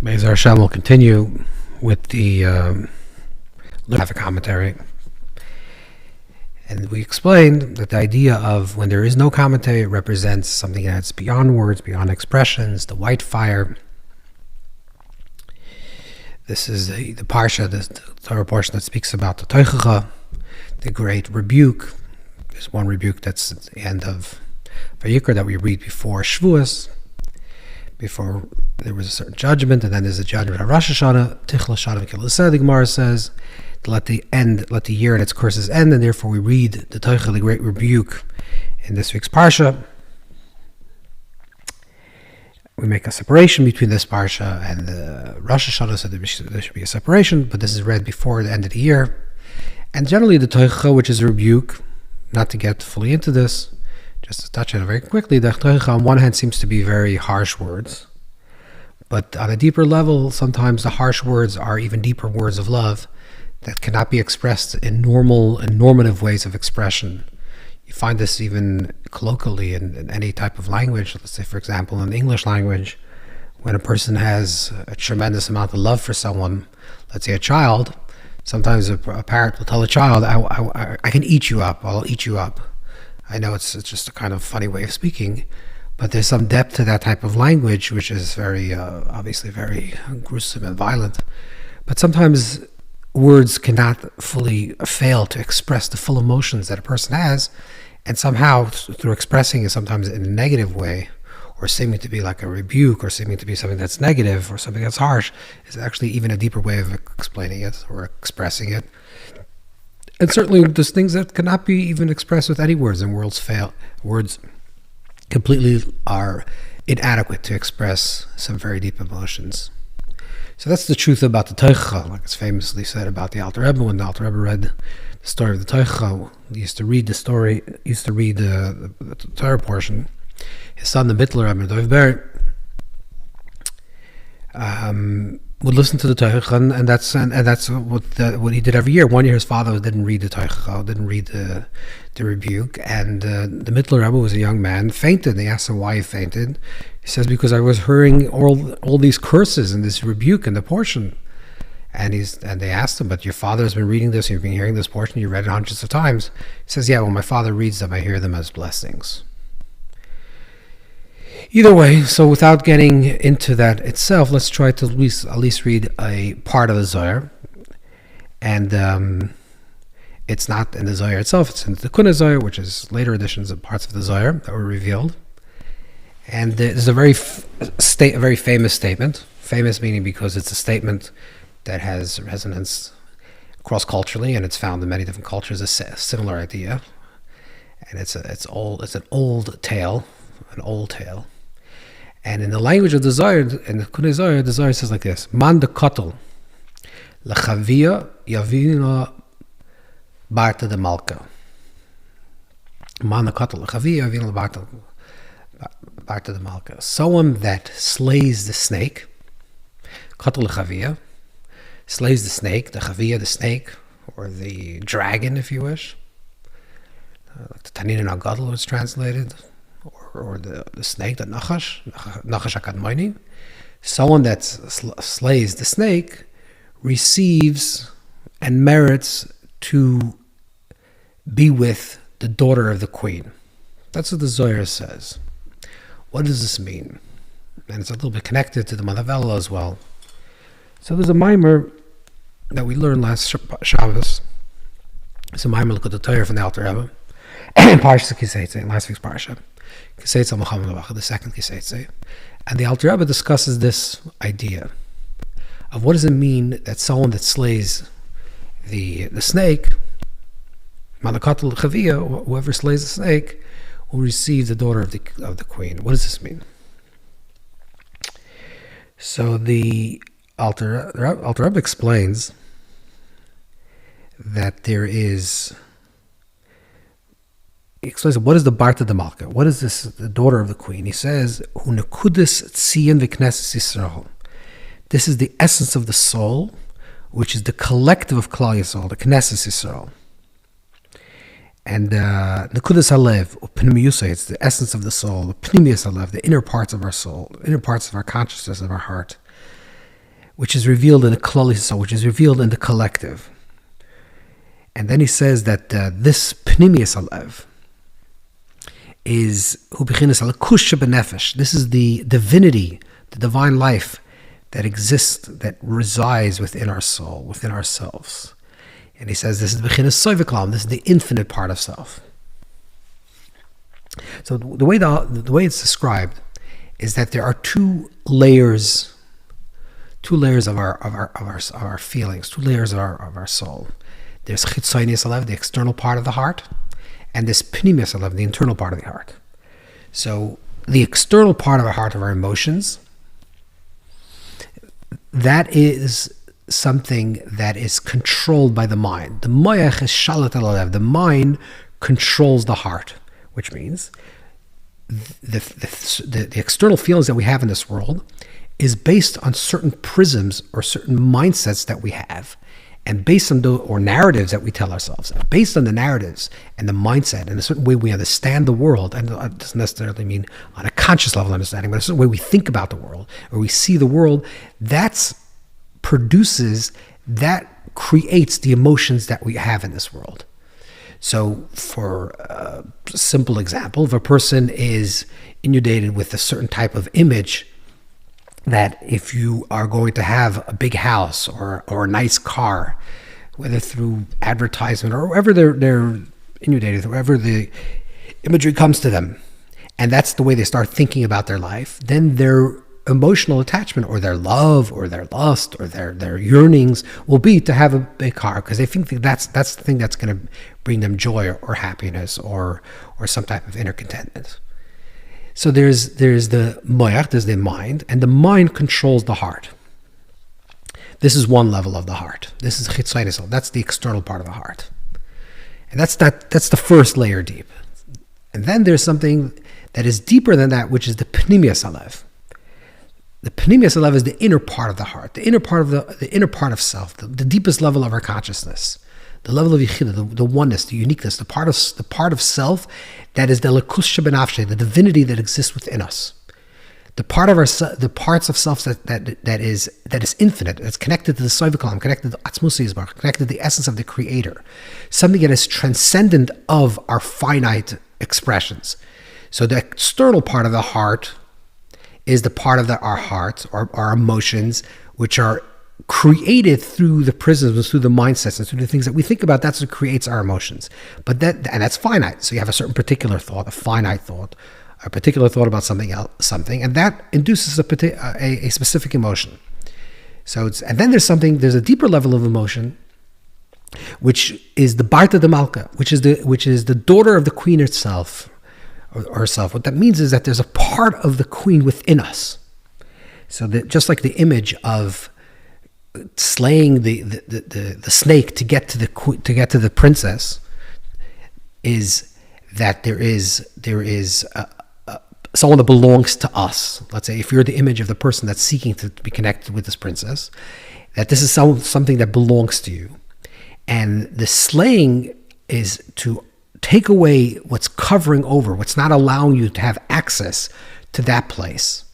Be'ez Hashem will continue with the commentary. And we explained that the idea of when there is no commentary, it represents something that's beyond words, beyond expressions, the white fire. This is the Parsha, the Torah portion that speaks about the Toichacha, the great rebuke. There's one rebuke that's at the end of Vayikra that we read before Shavuos, before there was a certain judgment, and then there's a judgment of Rosh Hashanah. Tichla Shana V'Kilaseh, the Gemara says, to let the year and its curses end, and therefore we read the Toicha, the great rebuke, in this week's Parsha. We make a separation between this Parsha and the Rosh Hashanah, so there should be a separation, but this is read before the end of the year. And generally the Toicha, which is a rebuke, not to get fully into this, just to touch on it very quickly, the Toicha on one hand seems to be very harsh words, but on a deeper level, sometimes the harsh words are even deeper words of love that cannot be expressed in normal and normative ways of expression. You find this even colloquially in any type of language. Let's say, for example, in the English language, when a person has a tremendous amount of love for someone, let's say a child, sometimes a parent will tell a child, I can eat you up, I'll eat you up. I know it's just a kind of funny way of speaking, but there's some depth to that type of language, which is very, obviously very gruesome and violent. But sometimes words cannot fully fail to express the full emotions that a person has, and somehow through expressing it sometimes in a negative way, or seeming to be like a rebuke, or seeming to be something that's negative, or something that's harsh, is actually even a deeper way of explaining it, or expressing it. And certainly there's things that cannot be even expressed with any words, and words completely are inadequate to express some very deep emotions. So that's the truth about the Toicha, like it's famously said about the Alter Rebbe. When the Alter Rebbe read the story of the Toicha, he used to read the Torah portion. His son, the Mittler Rebbe, would listen to the Toicha, and that's what he did every year. One year his father didn't read the Toicha, didn't read the rebuke, and the Mittler Rebbe was a young man, fainted. They asked him why he fainted. He says, because I was hearing all these curses and this rebuke in the portion. And they asked him, but your father has been reading this, you've been hearing this portion, you read it hundreds of times. He says, yeah, when my father reads them, I hear them as blessings. Either way, so without getting into that itself, let's try to at least read a part of the Zohar. And it's not in the Zohar itself, it's in the Likutei Zohar, which is later editions of parts of the Zohar that were revealed. And there's a very famous statement. Famous meaning because it's a statement that has resonance cross-culturally, and it's found in many different cultures, a similar idea. And it's an old tale. And in the language of the Zohar, in the Likutei Zohar, the Zohar says like this: Man de kotel lechavia yavina barta de malka. Man de kotel lechavia yavina barta de malka. Someone that slays the snake, kotel lechavia, slays the snake, the chavia, the snake, or the dragon, if you wish. Like the Tanin and Agadol was translated. Or the snake, the Nachash HaKadmoni. Someone that slays the snake receives and merits to be with the daughter of the queen. That's what the Zohar says. What does this mean? And it's a little bit connected to the Manavella as well. So there's a mimer that we learned last Shabbos. It's a mimer Likutei Torah from the Alter Rebbe. Parsha Kisei, last week's Parsha. Kisei Muhammad, the second Kisei. And the Alter Rebbe discusses this idea of what does it mean that someone that slays the snake, Malakatul Chavia, whoever slays the snake, will receive the daughter of the queen. What does this mean? So the Alter Rebbe explains that he explains what is the Barta de Malka? What is this, the daughter of the queen? He says, Hu nekudis tzion v'knesses Yisrael. This is the essence of the soul, which is the collective of Klal Yisrael, the Knesses Yisrael. And Nekudas Halev, or Pnimiyusa, it's the essence of the soul, the Pnimiyus Halev, the inner parts of our soul, the inner parts of our consciousness, of our heart. which is revealed in the klali, which is revealed in the collective. And then he says that this pnimius alev is hu bechinas alakusha benefesh. This is the divinity, the divine life that exists, that resides within our soul, within ourselves. And he says this is bechinas soviklam. This is the infinite part of self. So the way it's described is that there are two layers of our feelings, two layers of our soul. There's chitzonius alev, the external part of the heart, and this pnimius alev, the internal part of the heart. So the external part of our heart, of our emotions, that is something that is controlled by the mind. The moyach is shalat alev. The mind controls the heart, which means the external feelings that we have in this world is based on certain prisms or certain mindsets that we have, and based on or narratives that we tell ourselves. Based on the narratives and the mindset and a certain way we understand the world, and it doesn't necessarily mean on a conscious level understanding, but a certain way we think about the world or we see the world, that creates the emotions that we have in this world. So for a simple example, if a person is inundated with a certain type of image, that if you are going to have a big house or a nice car, whether through advertisement or wherever they're inundated, wherever the imagery comes to them, and that's the way they start thinking about their life, then their emotional attachment or their love or their lust or their yearnings will be to have a big car, because they think that's the thing that's going to bring them joy or happiness or some type of inner contentment. So there's the moyach, there's the mind, and the mind controls the heart. This is one level of the heart. This is chitzonius, that's the external part of the heart. And that's the first layer deep. And then there's something that is deeper than that, which is the pnimius alev. The pnimius alev is the inner part of the heart, the inner part of the inner part of self, the deepest level of our consciousness, the level of yichida, the oneness, the uniqueness, the part of self that is the lakus shebenafshe, the divinity that exists within us, the parts of self that is infinite, that's connected to the soviklam, connected to atzmusi yisbarach, connected to the essence of the Creator, something that is transcendent of our finite expressions. So the external part of the heart is the part of our heart, or our emotions, which are created through the prisms, through the mindsets, and through the things that we think about. That's what creates our emotions. But that's finite. So you have a certain particular thought, a finite thought, a particular thought about something else, and that induces a specific emotion. So and then there's a deeper level of emotion, which is the Barta de Malka, which is the daughter of the queen herself, or herself. What that means is that there's a part of the queen within us. So that just like the image of slaying the snake to get to the princess, is that there is someone that belongs to us. Let's say if you're the image of the person that's seeking to be connected with this princess, that this is something that belongs to you, and the slaying is to take away what's covering over, what's not allowing you to have access to that place.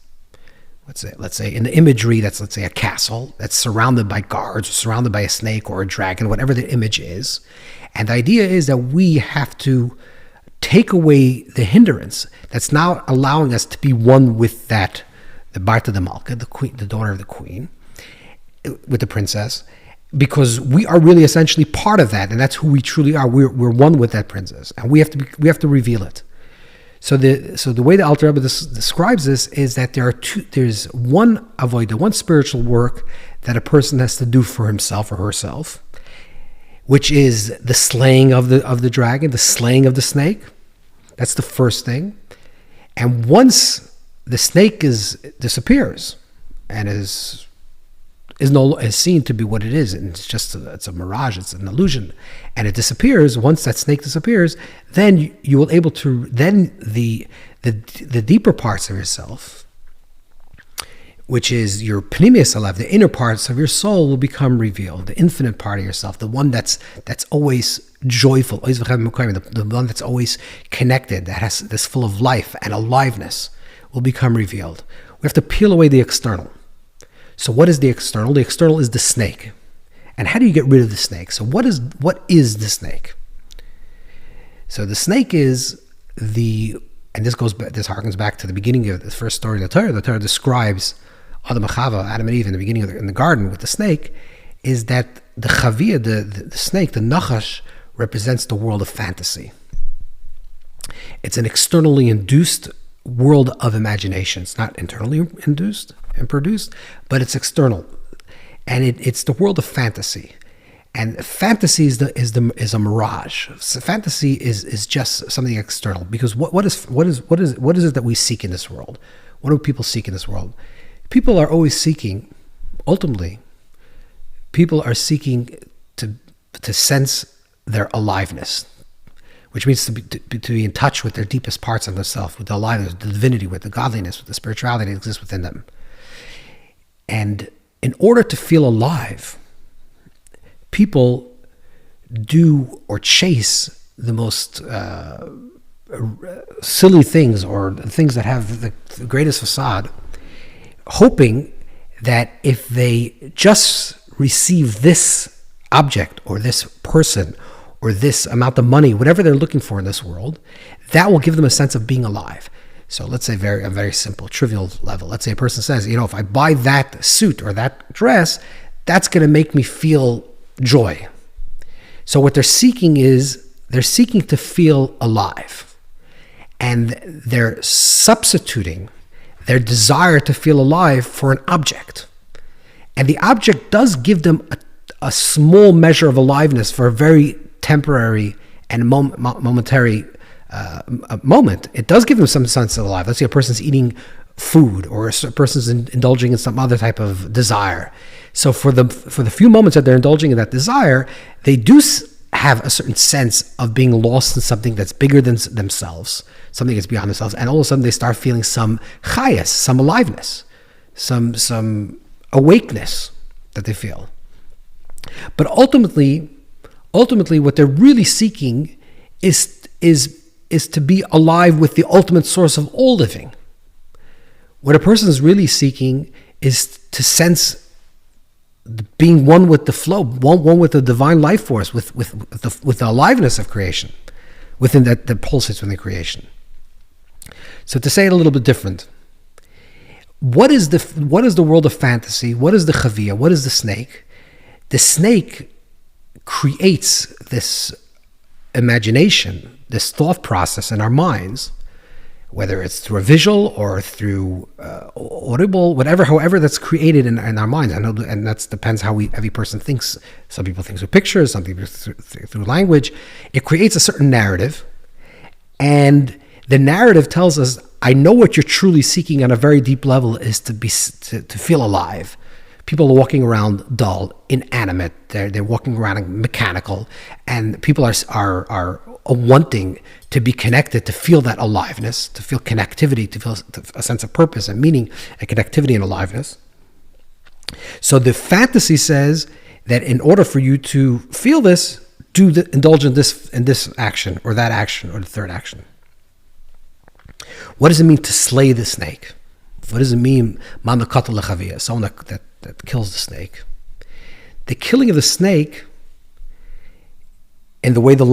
Let's say in the imagery, that's, let's say, a castle that's surrounded by guards, or surrounded by a snake or a dragon, whatever the image is. And the idea is that we have to take away the hindrance that's now allowing us to be one with that, the Barta de Malka, the queen, the daughter of the queen, with the princess, because we are really essentially part of that, and that's who we truly are. We're one with that princess, and we have to reveal it. So the way the Alter Rebbe describes this is that there's one avodah, one spiritual work that a person has to do for himself or herself, which is the slaying of the dragon, the slaying of the snake. That's the first thing. And once the snake disappears and is seen to be what it is, and it's a mirage, it's an illusion, and it disappears. Once that snake disappears, then you will able to, then the deeper parts of yourself, which is your pnimius alev, the inner parts of your soul, will become revealed. The infinite part of yourself, the one that's always joyful, the one that's always connected, that's full of life and aliveness, will become revealed. We have to peel away the external. So what is the external? The external is the snake. And how do you get rid of the snake? So what is the snake? So the snake is and this harkens back to the beginning of the first story in the Torah. The Torah describes Adam and Chava, Adam and Eve, in the beginning in the garden with the snake, is that the chavia, the snake, the nachash, represents the world of fantasy. It's an externally induced world of imagination. It's not internally induced and produced, but it's external. And it's the world of fantasy, and fantasy is a mirage. So fantasy is just something external. Because what is it that we seek in this world? What do people seek in this world? People are always seeking. Ultimately, people are seeking to sense their aliveness, which means to be in touch with their deepest parts of themselves, with the aliveness, the divinity, with the godliness, with the spirituality that exists within them, and in order to feel alive, people do or chase the most silly things, or things that have the greatest facade, hoping that if they just receive this object or this person or this amount of money, whatever they're looking for in this world, that will give them a sense of being alive. So let's say a very simple, trivial level. Let's say a person says, if I buy that suit or that dress, that's going to make me feel joy. So what they're seeking to feel alive. And they're substituting their desire to feel alive for an object. And the object does give them a small measure of aliveness for a very temporary and momentary moment. It does give them some sense of alive. Let's say a person's eating food, or a person's indulging in some other type of desire. So for the few moments that they're indulging in that desire, they do have a certain sense of being lost in something that's bigger than themselves, something that's beyond themselves, and all of a sudden they start feeling some chayas, some aliveness, some awakeness that they feel. But ultimately, what they're really seeking is to be alive with the ultimate source of all living. What a person is really seeking is to sense being one with the flow, one with the divine life force, with the aliveness of creation, within that pulsates within creation. So to say it a little bit different, what is the world of fantasy? What is the chavia? What is the snake? The snake creates this imagination, this thought process in our minds, whether it's through a visual or through audible, however that's created in our minds. I know, and that depends how every person thinks. Some people think through pictures, some people through language. It creates a certain narrative, and the narrative tells us, I know what you're truly seeking on a very deep level is to feel alive. People are walking around dull, inanimate. They're walking around mechanical, and people are wanting to be connected, to feel that aliveness, to feel connectivity, to feel a sense of purpose and meaning, and connectivity and aliveness. So the fantasy says that in order for you to feel this, indulge in this action or that action or the third action. What does it mean to slay the snake? What does it mean, manakata lechavia, someone that kills the snake? The killing of the snake, in the way the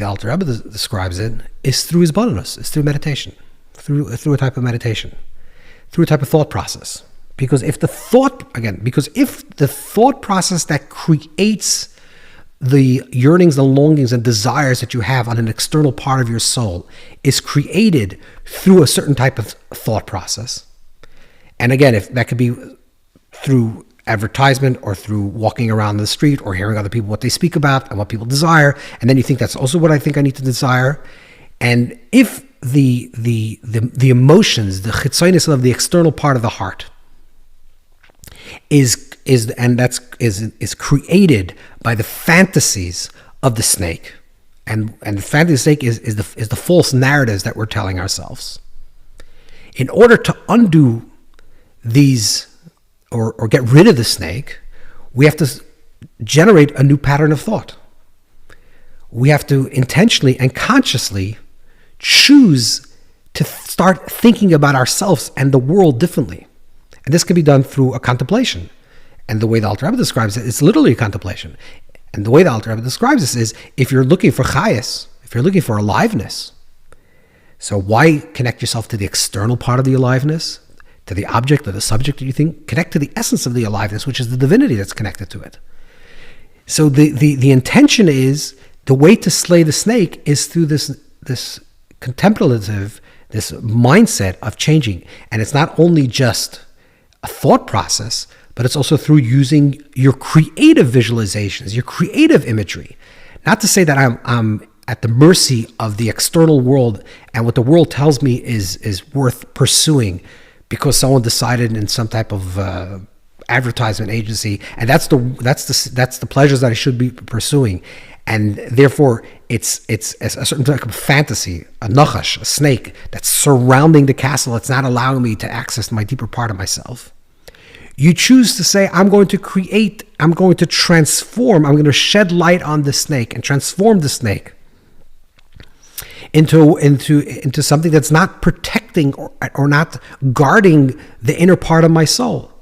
Alter Rebbe describes it, is through his bonus. It's through meditation, through a type of meditation, through a type of thought process. Because if the thought process that creates the yearnings and longings and desires that you have on an external part of your soul is created through a certain type of thought process. And again, if that could be through advertisement or through walking around the street or hearing other people, what they speak about and what people desire, and then you think that's also what I think I need to desire. And if the emotions, the chitzonis of the external part of the heart is created by the fantasies of the snake, and the fantasy of the snake is the false narratives that we're telling ourselves. In order to undo these or get rid of the snake, we have to generate a new pattern of thought. We have to intentionally and consciously choose to start thinking about ourselves and the world differently. And this can be done through a contemplation. And the way the Alter Rebbe describes it, it's literally a contemplation. And the way the Alter Rebbe describes this is, if you're looking for chayas, if you're looking for aliveness, so why connect yourself to the external part of the aliveness, to the object or the subject that you think? Connect to the essence of the aliveness, which is the divinity that's connected to it. So the intention is, the way to slay the snake is through this contemplative, this mindset of changing. And it's not only just a thought process, but it's also through using your creative visualizations, your creative imagery. Not to say that I'm at the mercy of the external world and what the world tells me is worth pursuing because someone decided in some type of advertisement agency, and that's the pleasures that I should be pursuing, and therefore it's a certain type of fantasy, a nachash, a snake that's surrounding the castle. It's not allowing me to access my deeper part of myself. You choose to say, I'm going to create, I'm going to transform, I'm going to shed light on the snake and transform the snake into something that's not protecting or not guarding the inner part of my soul,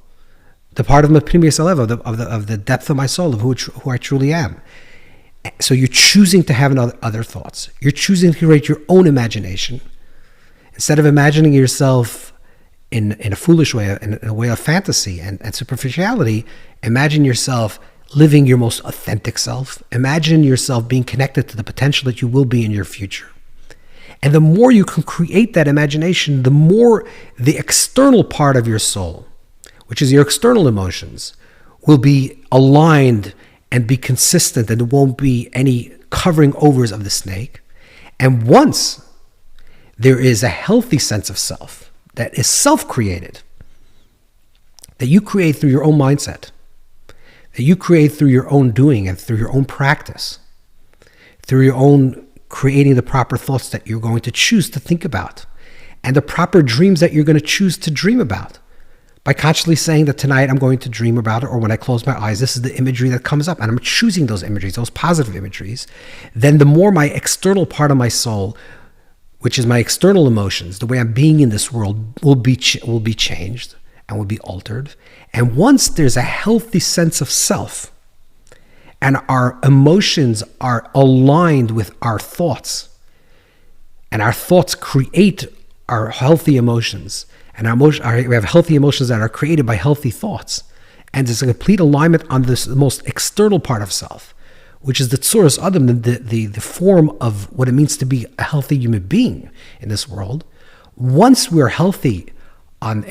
the part of my pnimius alev, of the depth of my soul, of who I truly am. So you're choosing to have other thoughts. You're choosing to create your own imagination instead of imagining yourself in a foolish way, in a way of fantasy and superficiality. Imagine yourself living your most authentic self. Imagine yourself being connected to the potential that you will be in your future. And the more you can create that imagination, the more the external part of your soul, which is your external emotions, will be aligned and be consistent, and there won't be any covering overs of the snake. And once there is a healthy sense of self that is self-created, that you create through your own mindset, that you create through your own doing and through your own practice, through your own creating the proper thoughts that you're going to choose to think about, and the proper dreams that you're going to choose to dream about. By consciously saying that tonight I'm going to dream about it, or when I close my eyes, this is the imagery that comes up, and I'm choosing those imageries, those positive imageries, then the more my external part of my soul, which is my external emotions, the way I'm being in this world, will be changed and will be altered. And once there's a healthy sense of self, and our emotions are aligned with our thoughts, and our thoughts create our healthy emotions, and we have healthy emotions that are created by healthy thoughts, and there's a complete alignment on this most external part of self, which is the tzuras adam, the form of what it means to be a healthy human being in this world. Once we're healthy and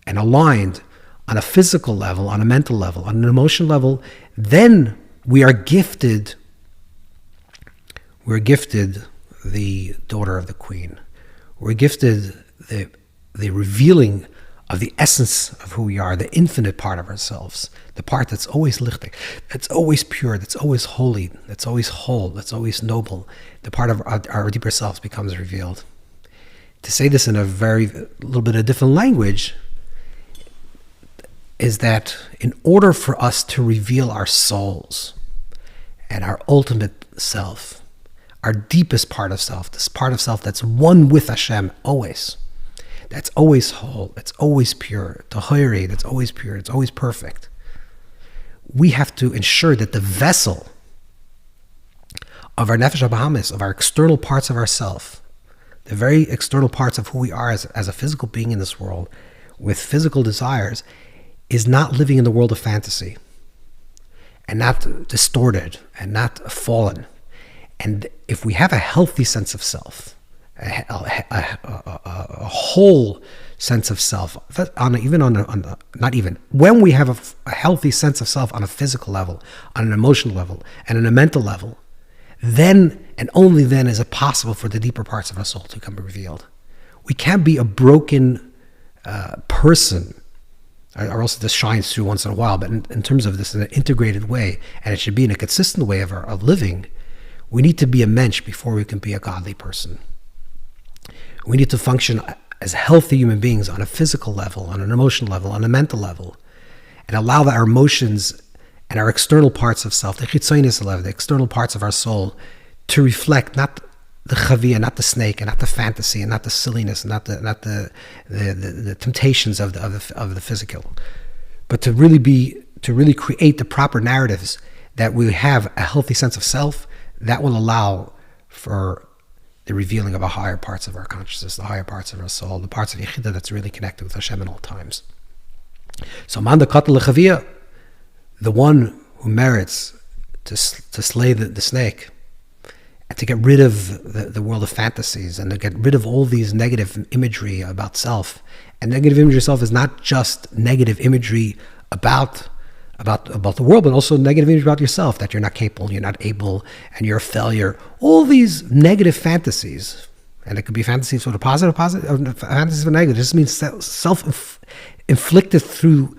aligned on a physical level, on a mental level, on an emotional level, then we are gifted. We're gifted the daughter of the queen. We're gifted the revealing of the essence of who we are, the infinite part of ourselves, the part that's always lichtig, that's always pure, that's always holy, that's always whole, that's always noble. The part of our deeper selves becomes revealed. To say this in a little bit of different language is that in order for us to reveal our souls and our ultimate self, our deepest part of self, this part of self that's one with Hashem always, that's always whole, that's always pure, tahiri, that's always pure, it's always perfect, we have to ensure that the vessel of our nefesh habahamis, of our external parts of ourself, the very external parts of who we are as a physical being in this world with physical desires, is not living in the world of fantasy and not distorted and not fallen. And if we have a healthy sense of self, a whole sense of self, when we have a healthy sense of self on a physical level, on an emotional level, and on a mental level, then and only then is it possible for the deeper parts of our soul to become revealed. We can't be a broken person, or else this shines through once in a while, but in terms of this in an integrated way, and it should be in a consistent way of living, we need to be a mensch before we can be a godly person. We need to function as healthy human beings on a physical level, on an emotional level, on a mental level, and allow our emotions and our external parts of self, the external parts of our soul, to reflect not the chavia, not the snake, and not the fantasy, and not the silliness, and not the temptations of the physical, but to really create the proper narratives that we have a healthy sense of self that will allow for the revealing of the higher parts of our consciousness, the higher parts of our soul, the parts of Yechidah that's really connected with Hashem in all times. So man dekatel lechavia, the one who merits to slay the snake, and to get rid of the world of fantasies, and to get rid of all these negative imagery about self. And negative imagery of self is not just negative imagery about the world, but also negative imagery about yourself, that you're not capable, you're not able, and you're a failure. All these negative fantasies, and it could be fantasies for the positive, fantasies for negative. This means self-inflicted through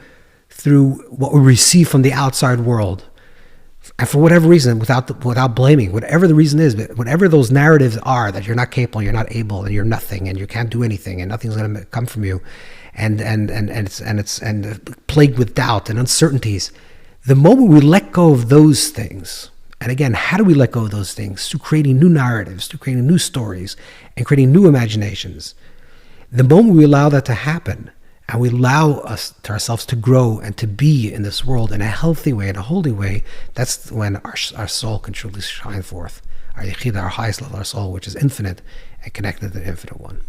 what we receive from the outside world. And for whatever reason, without blaming, whatever the reason is, whatever those narratives are, that you're not capable, you're not able, and you're nothing, and you can't do anything, and nothing's going to come from you, and it's plagued with doubt and uncertainties. The moment we let go of those things, and again, how do we let go of those things? Through creating new narratives, through creating new stories, and creating new imaginations. The moment we allow that to happen, and we allow ourselves to grow and to be in this world in a healthy way, in a holy way, that's when our soul can truly shine forth. Our Yechidah, our highest level, our soul, which is infinite and connected to the infinite one.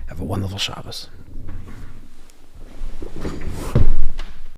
Have a wonderful Shabbos.